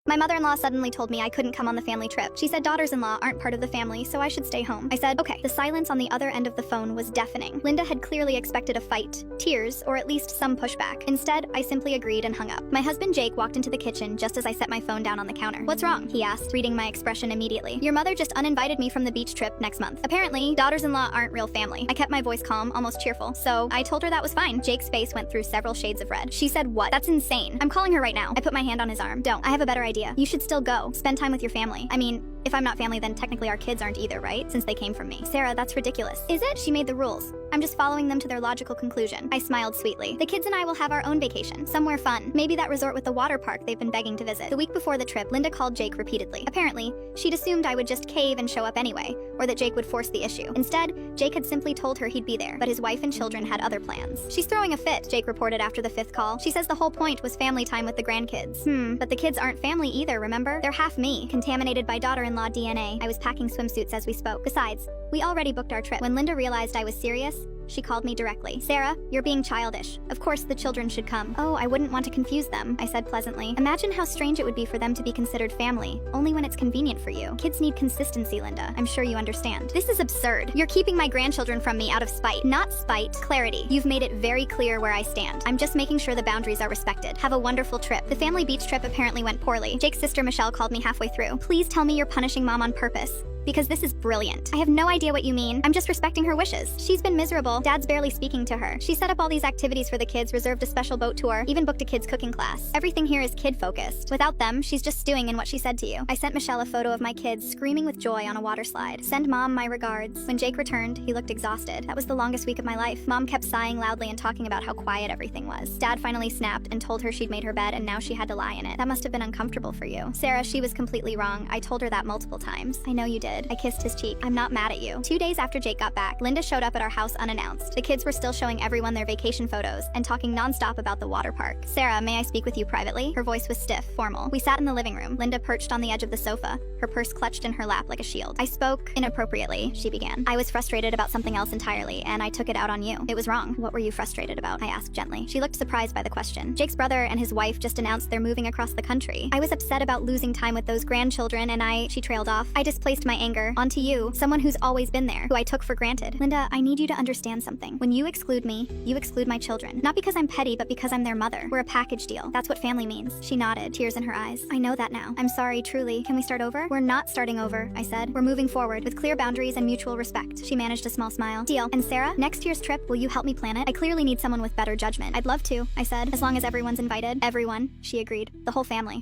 My mother-in-law suddenly told me I couldn't come on the family trip. She said daughters-in-law aren't part of the family, so I should stay home. I said, okay. The silence on the other end of the phone was deafening. Linda had clearly expected a fight, tears, or at least some pushback. Instead, I simply agreed and hung up. My husband Jake walked into the kitchen just as I set my phone down on the counter. What's wrong? He asked, reading my expression immediately. Your mother just uninvited me from the beach trip next month. Apparently, daughters-in-law aren't real family. I kept my voice calm, almost cheerful, so I told her that was fine. Jake's face went through several shades of red. She said, what? That's insane. I'm calling her right now. I put my hand on his arm. Don't. I have a better idea. You should still go. Spend time with your family. I mean, if I'm not family, then technically our kids aren't either, right? Since they came from me. Sarah, that's ridiculous. Is it? She made the rules. I'm just following them to their logical conclusion. I smiled sweetly. The kids and I will have our own vacation, somewhere fun. Maybe that resort with the water park they've been begging to visit. The week before the trip, Linda called Jake repeatedly. Apparently, she'd assumed I would just cave and show up anyway, or that Jake would force the issue. Instead, Jake had simply told her he'd be there, but his wife and children had other plans. She's throwing a fit, Jake reported after the 5th call. She says the whole point was family time with the grandkids. But the kids aren't family either, remember? They're half me, contaminated by daughter-in-law DNA. I was packing swimsuits as we spoke. Besides, we already booked our trip. When Linda realized I was serious, she called me directly. Sarah, you're being childish. Of course the children should come. Oh, I wouldn't want to confuse them, I said pleasantly. Imagine how strange it would be for them to be considered family, only when it's convenient for you. Kids need consistency, Linda. I'm sure you understand. This is absurd. You're keeping my grandchildren from me out of spite. Not spite, clarity. You've made it very clear where I stand. I'm just making sure the boundaries are respected. Have a wonderful trip. The family beach trip apparently went poorly. Jake's sister Michelle called me halfway through. Please tell me you're punishing Mom on purpose, because this is brilliant. I have no idea what you mean. I'm just respecting her wishes. She's been miserable. Dad's barely speaking to her. She set up all these activities for the kids, reserved a special boat tour, even booked a kids cooking class. Everything here is kid-focused. Without them, she's just stewing in what she said to you. I sent Michelle a photo of my kids screaming with joy on a water slide. Send Mom my regards. When Jake returned, he looked exhausted. That was the longest week of my life. Mom kept sighing loudly and talking about how quiet everything was. Dad finally snapped and told her she'd made her bed and now she had to lie in it. That must have been uncomfortable for you. Sarah, she was completely wrong. I told her that multiple times. I know you did. I kissed his cheek. I'm not mad at you. 2 days after Jake got back, Linda showed up at our house unannounced. The kids were still showing everyone their vacation photos and talking nonstop about the water park. Sarah, may I speak with you privately? Her voice was stiff, formal. We sat in the living room. Linda perched on the edge of the sofa, her purse clutched in her lap like a shield. I spoke inappropriately, she began. I was frustrated about something else entirely, and I took it out on you. It was wrong. What were you frustrated about? I asked gently. She looked surprised by the question. Jake's brother and his wife just announced they're moving across the country. I was upset about losing time with those grandchildren, and she trailed off. I displaced my anger onto you, someone who's always been there, who I took for granted. Linda, I need you to understand something. When you exclude me, you exclude my children. Not because I'm petty, but because I'm their mother. We're a package deal. That's what family means. She nodded, tears in her eyes. I know that now. I'm sorry, truly. Can we start over? We're not starting over, I said. We're moving forward with clear boundaries and mutual respect. She managed a small smile. Deal. And Sarah, next year's trip, will you help me plan it? I clearly need someone with better judgment. I'd love to, I said, as long as everyone's invited. Everyone, she agreed. The whole family.